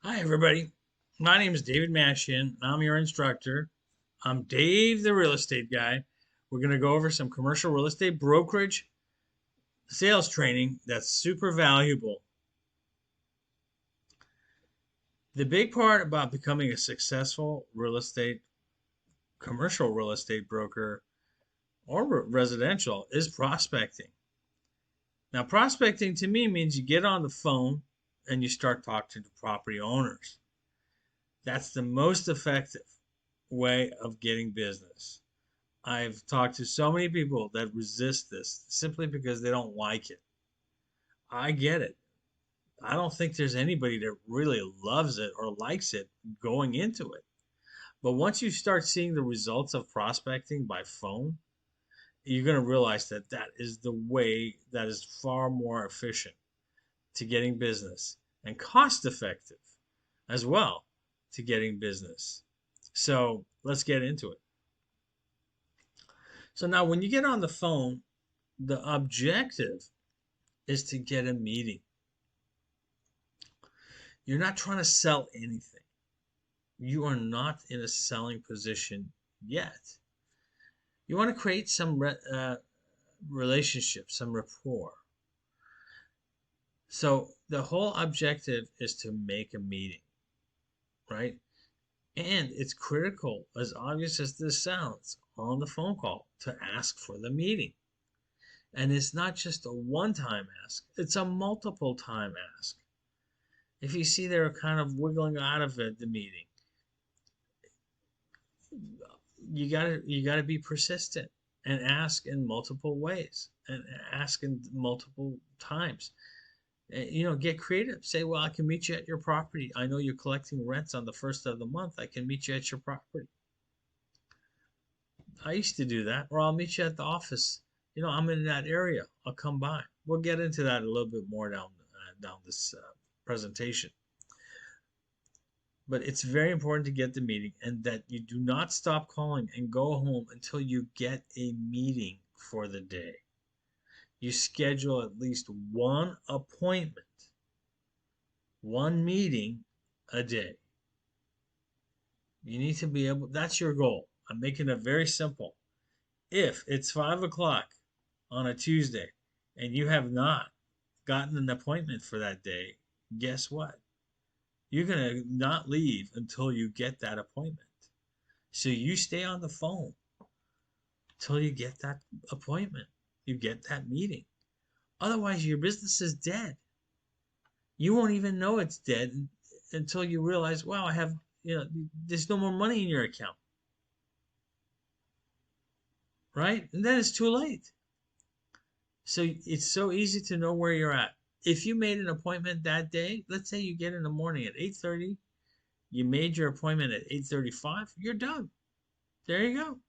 Hi, everybody. My name is David Mashian, and I'm your instructor. I'm Dave, the real estate guy. We're going to go over some commercial real estate brokerage sales training that's super valuable. The big part about becoming a successful commercial real estate broker or residential is prospecting. Now, prospecting to me means you get on the phone and you start talking to property owners. That's the most effective way of getting business. I've talked to so many people that resist this simply because they don't like it. I get it. I don't think there's anybody that really loves it or likes it going into it. But once you start seeing the results of prospecting by phone, you're going to realize that that is the way that is far more efficient to getting business and cost effective as well to getting business. So let's get into it. So now, when you get on the phone, the objective is to get a meeting. You're not trying to sell anything. You are not in a selling position yet. You want to create some relationship, some rapport. So the whole objective is to make a meeting, right? And it's critical, as obvious as this sounds, on the phone call to ask for the meeting. And it's not just a one time ask, it's a multiple time ask. If you see they're kind of wiggling out of it, the meeting, you gotta be persistent and ask in multiple ways and ask in multiple times. Get creative. Say, well, I can meet you at your property. I know you're collecting rents on the first of the month. I can meet you at your property. I used to do that, or I'll meet you at the office. I'm in that area. I'll come by. We'll get into that a little bit more down this presentation. But it's very important to get the meeting and that you do not stop calling and go home until you get a meeting for the day. You schedule at least one appointment, one meeting a day. You need to be able, that's your goal. I'm making it very simple. If it's 5 o'clock on a Tuesday and you have not gotten an appointment for that day, guess what? You're going to not leave until you get that appointment. So you stay on the phone till you get that appointment. You get that meeting. Otherwise, your business is dead. You won't even know it's dead until you realize, wow, there's no more money in your account. Right? And then it's too late. So it's so easy to know where you're at. If you made an appointment that day, let's say you get in the morning at 8:30, you made your appointment at 8:35, you're done. There you go.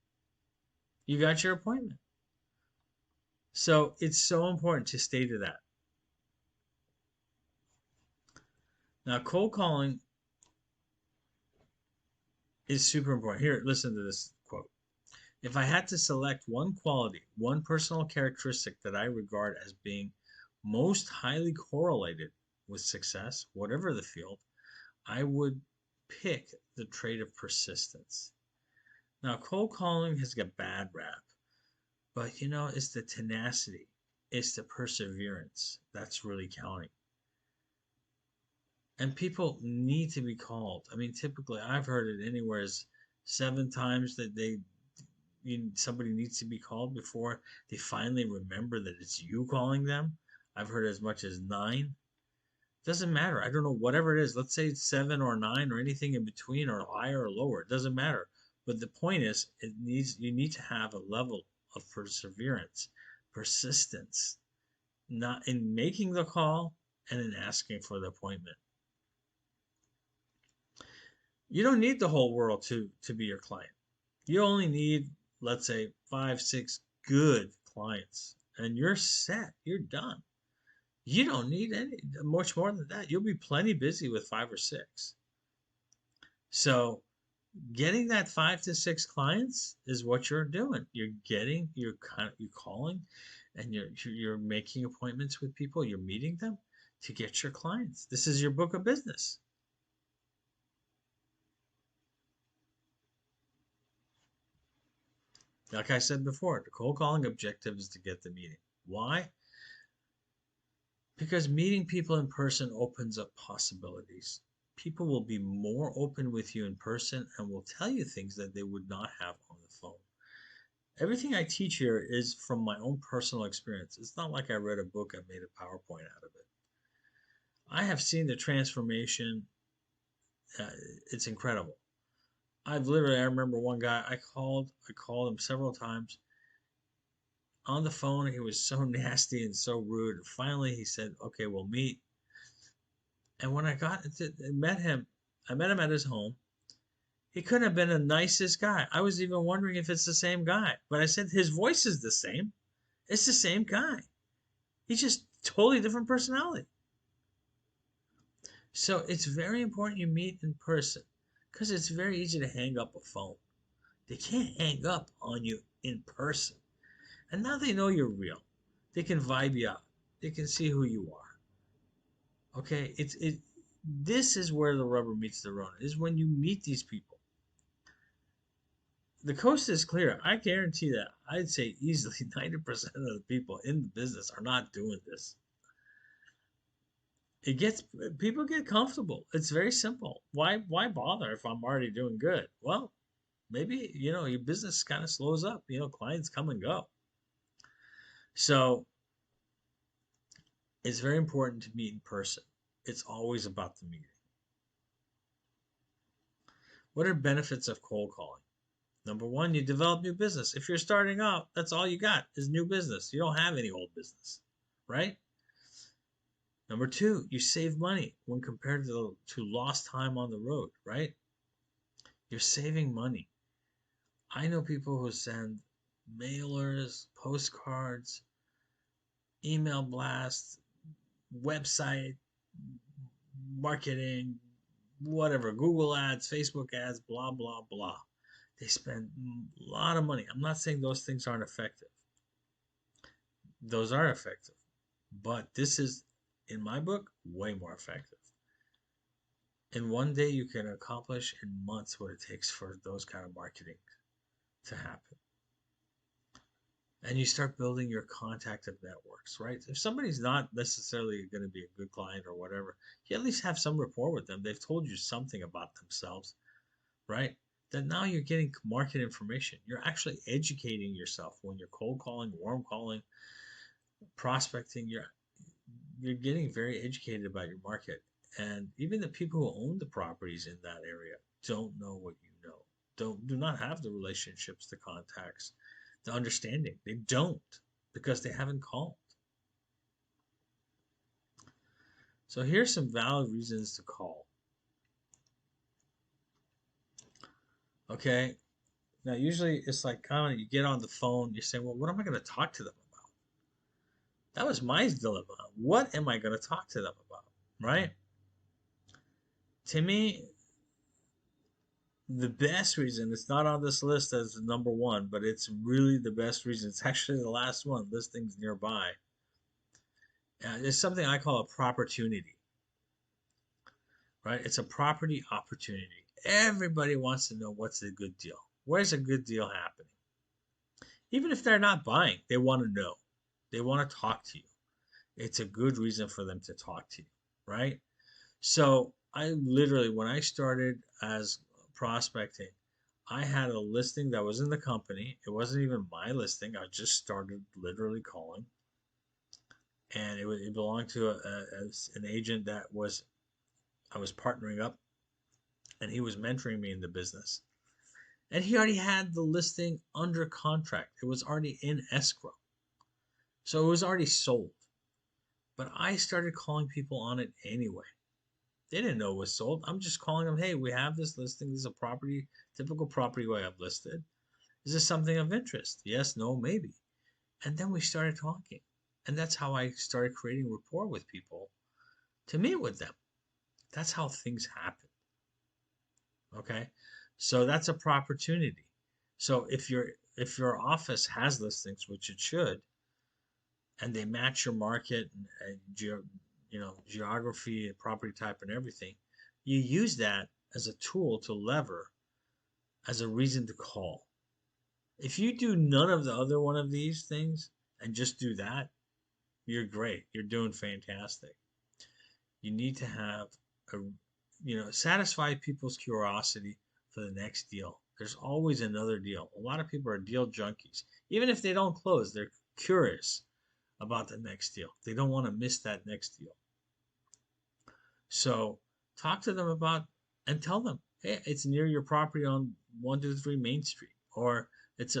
You got your appointment. So it's so important to stay to that. Now, cold calling is super important. Here, listen to this quote. If I had to select one quality, one personal characteristic that I regard as being most highly correlated with success, whatever the field, I would pick the trait of persistence. Now, cold calling has got bad rap, but it's the tenacity, it's the perseverance that's really counting. And people need to be called. I mean, typically, I've heard it anywhere as 7 times that somebody needs to be called before they finally remember that it's you calling them. I've heard as much as 9. Doesn't matter. I don't know, whatever it is. Let's say it's 7 or 9 or anything in between or higher or lower. It doesn't matter. But the point is, you need to have a level of perseverance, persistence, not in making the call and in asking for the appointment. You don't need the whole world to be your client. You only need, let's say, 5, 6 good clients, and you're set. You're done. You don't need any much more than that. You'll be plenty busy with 5 or 6. So getting that 5 to 6 clients is what you're doing. You're calling, and you're making appointments with people. You're meeting them to get your clients. This is your book of business. Like I said before, the cold calling objective is to get the meeting. Why? Because meeting people in person opens up possibilities. People will be more open with you in person and will tell you things that they would not have on the phone. Everything I teach here is from my own personal experience. It's not like I read a book and made a PowerPoint out of it. I have seen the transformation. Uh, it's incredible. I remember one guy I called him several times on the phone. He was so nasty and so rude. And finally, he said, "Okay, we'll meet." And when I met him at his home. He couldn't have been the nicest guy. I was even wondering if it's the same guy. But I said his voice is the same. It's the same guy. He's just totally different personality. So it's very important you meet in person because it's very easy to hang up a phone. They can't hang up on you in person. And now they know you're real. They can vibe you out. They can see who you are. Okay? This is where the rubber meets the road. Is when you meet these people. The coast is clear. I guarantee that. I'd say easily 90% of the people in the business are not doing this. It gets People get comfortable. It's very simple. Why bother if I'm already doing good? Well, maybe, your business kind of slows up. Clients come and go. So it's very important to meet in person. It's always about the meeting. What are benefits of cold calling? Number one, you develop new business. If you're starting out, that's all you got is new business. You don't have any old business, right? Number two, you save money when compared to lost time on the road, right? You're saving money. I know people who send mailers, postcards, email blasts, website, marketing, whatever, Google ads, Facebook ads, blah, blah, blah. They spend a lot of money. I'm not saying those things aren't effective. Those are effective. But this is, in my book, way more effective. In one day, you can accomplish in months what it takes for those kind of marketing to happen. And you start building your contacted networks, right? If somebody's not necessarily going to be a good client or whatever, you at least have some rapport with them. They've told you something about themselves, right? Then now you're getting market information. You're actually educating yourself when you're cold calling, warm calling, prospecting. You're getting very educated about your market. And even the people who own the properties in that area don't know what you know. Do not have the relationships, the contacts, the understanding. They don't because they haven't called. So here's some valid reasons to call. Okay. Now usually it's like kind of you get on the phone, you say, well, what am I going to talk to them about? That was my dilemma. What am I going to talk to them about? Right? To me, the best reason, it's not on this list as number one, but it's really the best reason. It's actually the last one, listings nearby. It's something I call a propertunity, right? It's a property opportunity. Everybody wants to know what's a good deal. Where's a good deal happening? Even if they're not buying, they want to know. They want to talk to you. It's a good reason for them to talk to you, right? So I literally, when I started as prospecting, I had a listing that was in the company. It wasn't even my listing. I just started literally calling. And it belonged to an agent that I was partnering up, and he was mentoring me in the business. And he already had the listing under contract. It was already in escrow. So it was already sold. But I started calling people on it anyway. They didn't know it was sold. I'm just calling them, hey, we have this listing. This is a property, typical property way I've listed. Is this something of interest? Yes, no, maybe. And then we started talking. And that's how I started creating rapport with people to meet with them. That's how things happen. Okay? So that's a opportunity. So if your office has listings, which it should, and they match your market and geography and property type and everything, you use that as a tool to lever as a reason to call. If you do none of the other one of these things and just do that, you're great. You're doing fantastic. You need to have a, satisfy people's curiosity for the next deal. There's always another deal. A lot of people are deal junkies. Even if they don't close, they're curious about the next deal. They don't want to miss that next deal. So talk to them about and tell them, hey, it's near your property on 123 Main Street, or it's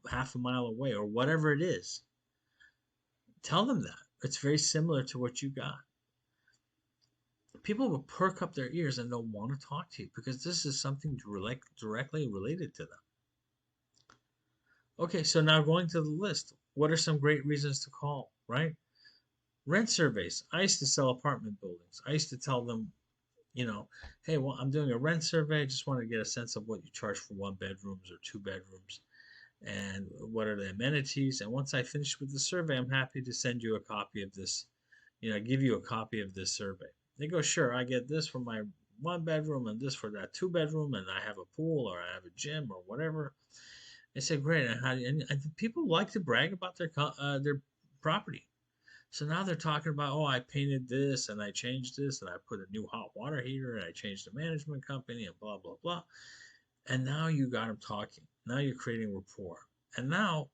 half a mile away, or whatever it is. Tell them that. It's very similar to what you got. People will perk up their ears and they'll want to talk to you because this is something directly related to them. Okay, so now going to the list, what are some great reasons to call, right? Rent surveys. I used to sell apartment buildings. I used to tell them, hey, well, I'm doing a rent survey. I just want to get a sense of what you charge for 1 bedrooms or 2 bedrooms and what are the amenities. And once I finish with the survey, I'm happy to send you a copy of this, give you a copy of this survey. They go, sure, I get this for my 1 bedroom and this for that 2 bedroom, and I have a pool or I have a gym or whatever. They say, great. And people like to brag about their property. So now they're talking about, oh, I painted this and I changed this and I put a new hot water heater and I changed the management company and blah, blah, blah. And now you got them talking. Now you're creating rapport. And now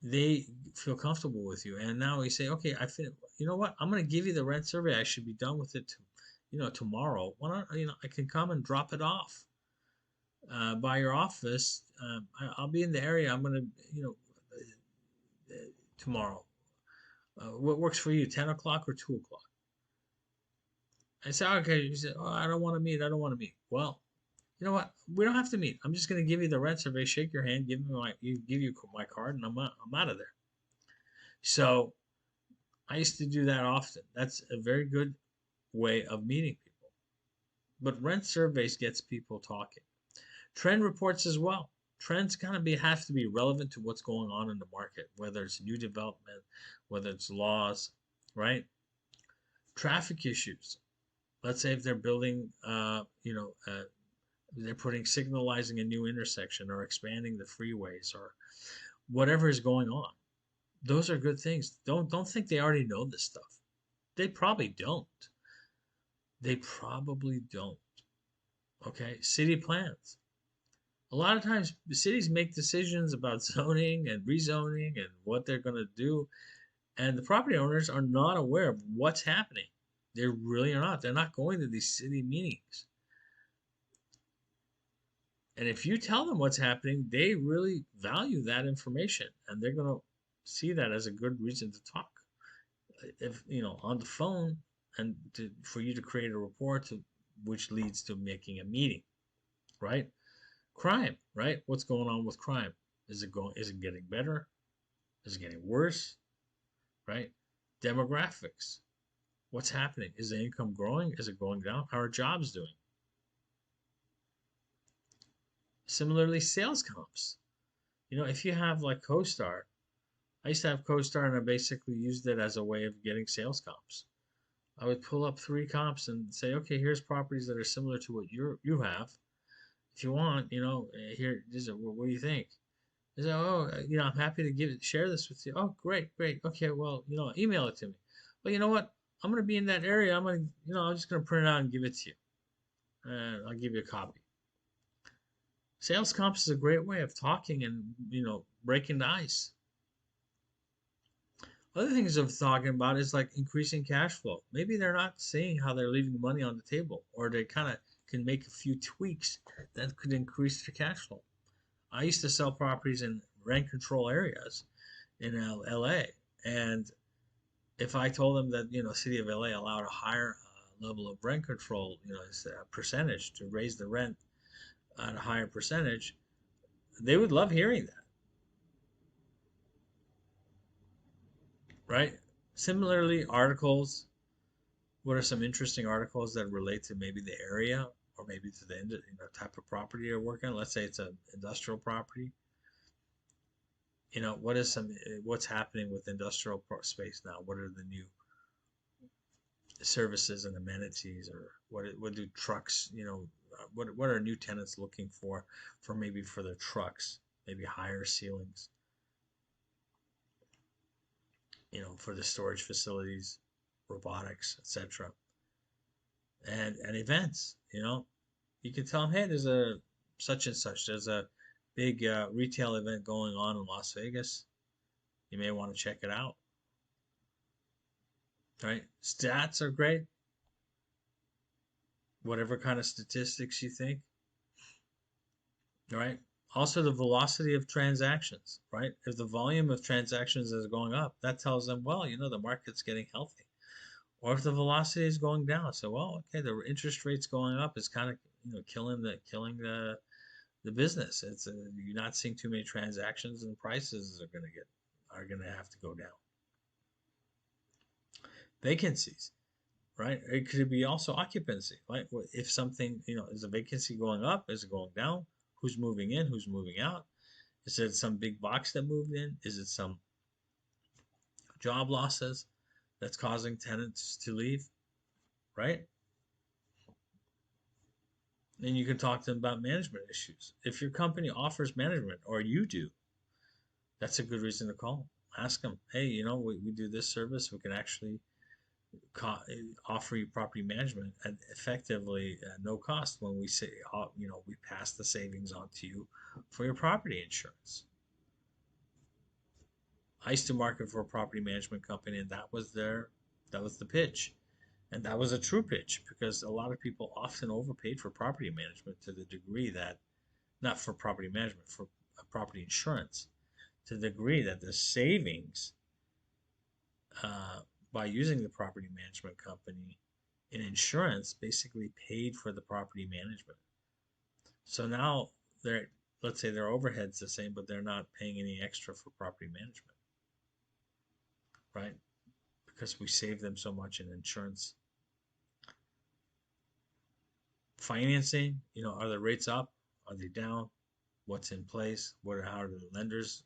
they feel comfortable with you. And now we say, okay, you know what? I'm going to give you the rent survey. I should be done with it, tomorrow. Why not, I can come and drop it off by your office. I'll be in the area. I'm going to, tomorrow. What works for you, 10 o'clock or 2 o'clock? I said, okay. You said, oh, I don't want to meet. I don't want to meet. Well, you know what? We don't have to meet. I'm just going to give you the rent survey, shake your hand, give you my card, and I'm out of there. So I used to do that often. That's a very good way of meeting people. But rent surveys gets people talking. Trend reports as well. Trends have to be relevant to what's going on in the market, whether it's new development, whether it's laws, right? Traffic issues. Let's say if they're building, they're putting signalizing a new intersection or expanding the freeways or whatever is going on. Those are good things. Don't think they already know this stuff. They probably don't. They probably don't. Okay, city plans. A lot of times the cities make decisions about zoning and rezoning and what they're going to do, and the property owners are not aware of what's happening. They really are not. They're not going to these city meetings. And if you tell them what's happening, they really value that information and they're going to see that as a good reason to talk. If, on the phone and for you to create a report which leads to making a meeting, right? Crime, right? What's going on with crime? Is it getting better? Is it getting worse? Right? Demographics. What's happening? Is the income growing? Is it going down? How are jobs doing? Similarly, sales comps. If you have like CoStar, I used to have CoStar and I basically used it as a way of getting sales comps. I would pull up 3 comps and say, okay, here's properties that are similar to what you have. If you want, here, what do you think? They say, oh, I'm happy to share this with you. Oh, great. Okay, well, email it to me. Well, you know what? I'm going to be in that area. I'm just going to print it out and give it to you. And I'll give you a copy. Sales comps is a great way of talking and, breaking the ice. Other things of talking about is like increasing cash flow. Maybe they're not saying how they're leaving money on the table, or they kind of can make a few tweaks that could increase their cash flow. I used to sell properties in rent control areas in LA, and if I told them that city of LA allowed a higher level of rent control, as a percentage to raise the rent at a higher percentage, they would love hearing that, right? Similarly, articles. What are some interesting articles that relate to maybe the area or maybe to the type of property you're working on? Let's say it's an industrial property. What's happening with industrial space now? What are the new services and amenities, or what do trucks, what are new tenants looking for maybe for their trucks, maybe higher ceilings, for the storage facilities, robotics, etc. And events. You can tell them, hey, there's a such and such. There's a big retail event going on in Las Vegas. You may want to check it out. Right? Stats are great. Whatever kind of statistics you think. Right? Also, the velocity of transactions. Right? If the volume of transactions is going up, that tells them, well, the market's getting healthy. Or if the velocity is going down, so well, okay, the interest rates going up is kind of killing the business. You're not seeing too many transactions, and prices are gonna have to go down. Vacancies, right? It could be also occupancy, right? If something, is the vacancy going up? Is it going down? Who's moving in? Who's moving out? Is it some big box that moved in? Is it some job losses that's causing tenants to leave, right? And you can talk to them about management issues. If your company offers management, or you do, that's a good reason to call. Ask them, hey, we do this service. We can actually offer you property management at effectively no cost when we say, we pass the savings on to you for your property insurance. I used to market for a property management company, and that was the pitch. And that was a true pitch because a lot of people often overpaid for property management to the degree that, not for property management, for property insurance, to the degree that the savings by using the property management company in insurance basically paid for the property management. So now let's say their overhead's the same, but they're not paying any extra for property management, right? Because we save them so much in insurance. Financing, are the rates up? Are they down? What's in place? How are the lenders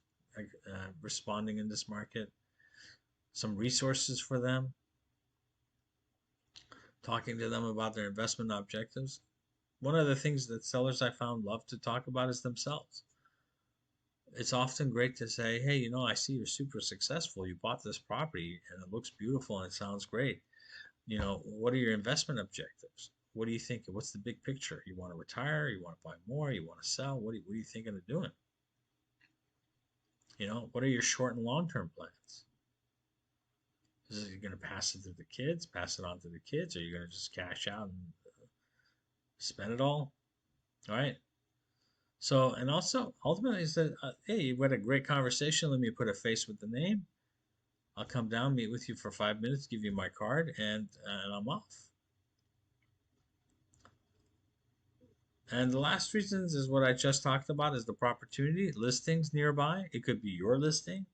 responding in this market? Some resources for them. Talking to them about their investment objectives. One of the things that sellers I found love to talk about is themselves. It's often great to say, hey, I see you're super successful. You bought this property and it looks beautiful and it sounds great. What are your investment objectives? What do you think? What's the big picture? You want to retire? You want to buy more? You want to sell? What are you thinking of doing? What are your short and long-term plans? Is it going to pass it to the kids, pass it on to the kids? Or are you going to just cash out and spend it all? All right. So, and also, ultimately, is that, hey, you had a great conversation. Let me put a face with the name. I'll come down, meet with you for 5 minutes, give you my card, and I'm off. And the last reasons is what I just talked about, is the opportunity. Listings nearby. It could be your listing.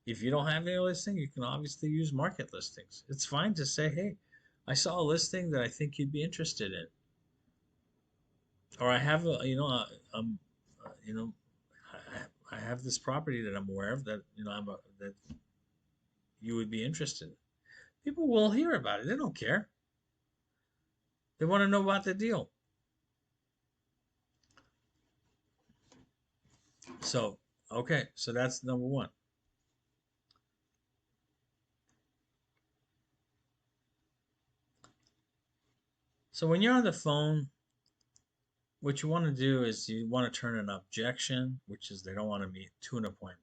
If you don't have any listing, you can obviously use market listings. It's fine to say, hey, I saw a listing that I think you'd be interested in. Or I have I have this property that I'm aware of that, that you would be interested in. People will hear about it. They don't care. They want to know about the deal. So, okay, so that's number one. So when you're on the phone, what you want to do is you want to turn an objection, which is they don't want to meet, to an appointment.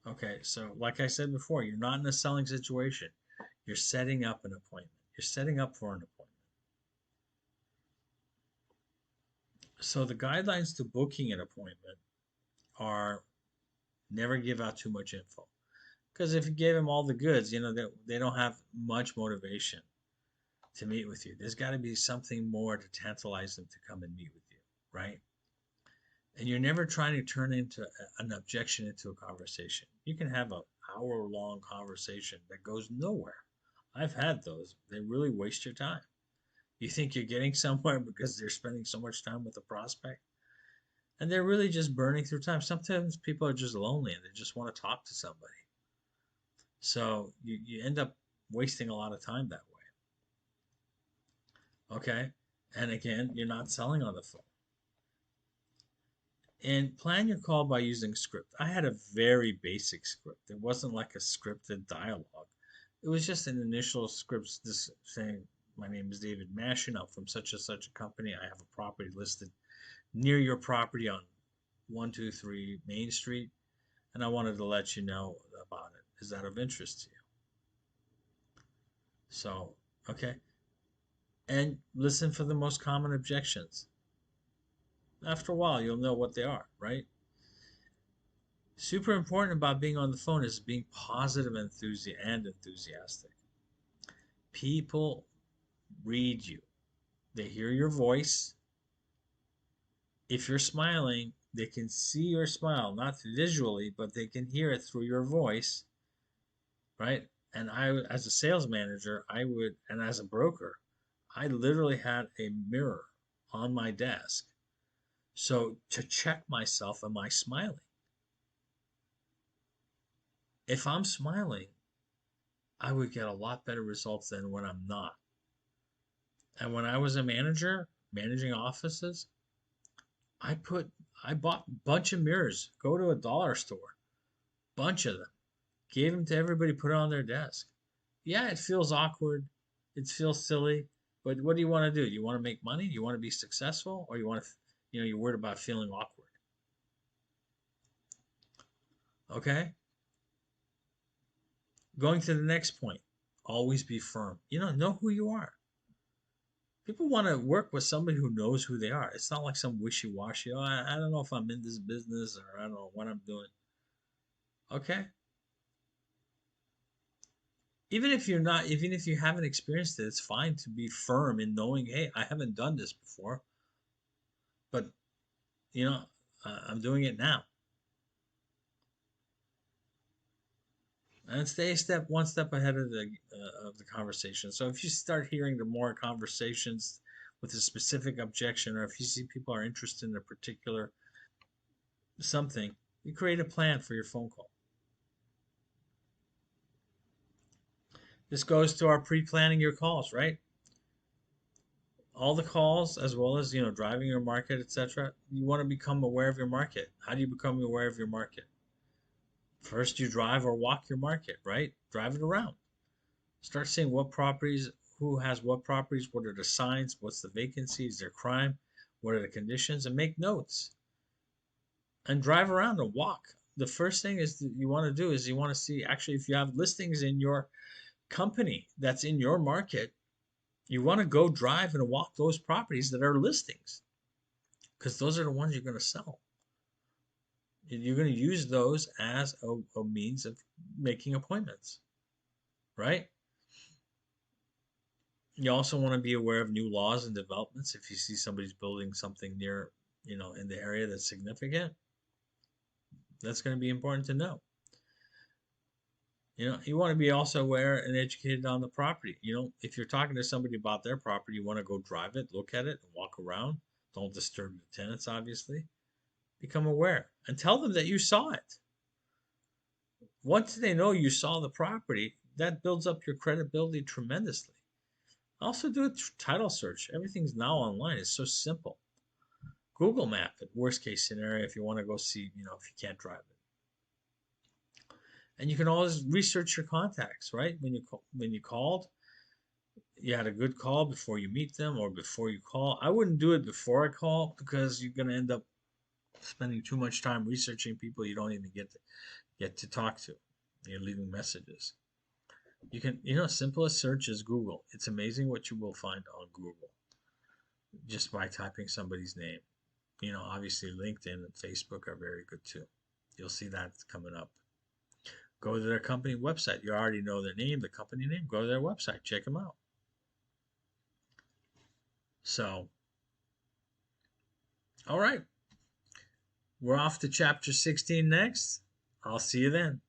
Okay, so like I said before, you're not in a selling situation. You're setting up an appointment. You're setting up for an appointment. So the guidelines to booking an appointment are never give out too much info. Because if you gave them all the goods, they don't have much motivation to meet with you. There's got to be something more to tantalize them to come and meet with you, right? And you're never trying to turn into an objection into a conversation. You can have an hour-long conversation that goes nowhere. I've had those. They really waste your time. You think you're getting somewhere because they're spending so much time with the prospect, and they're really just burning through time. Sometimes people are just lonely and they just want to talk to somebody. So you end up wasting a lot of time that way. Okay? And again, you're not selling on the phone. And plan your call by using script. I had a very basic script. It wasn't like a scripted dialogue. It was just an initial script just saying, my name is David Mashin. I'm from such and such a company. I have a property listed near your property on 123 Main Street, and I wanted to let you know about it. Is that of interest to you? So, okay. And listen for the most common objections. After a while, you'll know what they are, right? Super important about being on the phone is being positive and enthusiastic. People read you. They hear your voice. If you're smiling, they can see your smile, not visually, but they can hear it through your voice, right? And I, as a sales manager, and as a broker, I literally had a mirror on my desk. So to check myself, am I smiling? If I'm smiling, I would get a lot better results than when I'm not. And when I was a manager, managing offices, I put I bought a bunch of mirrors. Go to a dollar store, bunch of them. Gave them to everybody, put it on their desk. Yeah, it feels awkward. It feels silly. But what do you want to do? You want to make money? You want to be successful? Or you want to, you're worried about feeling awkward. Okay? Going to the next point. Always be firm. Know who you are. People want to work with somebody who knows who they are. It's not like some wishy-washy, I don't know if I'm in this business or I don't know what I'm doing. Okay? Even if you haven't experienced it, it's fine to be firm in knowing, hey, I haven't done this before, but you know, I'm doing it now. And stay one step ahead of the conversation. So if you start hearing the more conversations with a specific objection, or if you see people are interested in a particular something, you create a plan for your phone call. This goes to our pre-planning your calls, right? All the calls, as well as driving your market, etc. You want to become aware of your market. How do you become aware of your market? First, you drive or walk your market, right? Drive it around. Start seeing what properties, who has what properties, what are the signs, what's the vacancy, is there crime, what are the conditions, and make notes. And drive around and walk. The first thing is that you want to do is you want to see actually if you have listings in your company that's in your market, you want to go drive and walk those properties that are listings because those are the ones you're going to sell. You're going to use those as a means of making appointments, right? You also want to be aware of new laws and developments. If you see somebody's building something near, in the area that's significant, that's going to be important to know. You want to be also aware and educated on the property. If you're talking to somebody about their property, you want to go drive it, look at it, and walk around. Don't disturb the tenants, obviously. Become aware and tell them that you saw it. Once they know you saw the property, that builds up your credibility tremendously. Also do a title search. Everything's now online. It's so simple. Google Map it, worst case scenario, if you want to go see, if you can't drive it. And you can always research your contacts, right? When you called, you had a good call before you meet them or before you call. I wouldn't do it before I call because you're going to end up spending too much time researching people you don't even get to talk to. You're leaving messages. You can, simplest search is Google. It's amazing what you will find on Google just by typing somebody's name. Obviously LinkedIn and Facebook are very good too. You'll see that coming up. Go to their company website. You already know their name, the company name. Go to their website. Check them out. So, all right. We're off to chapter 16 next. I'll see you then.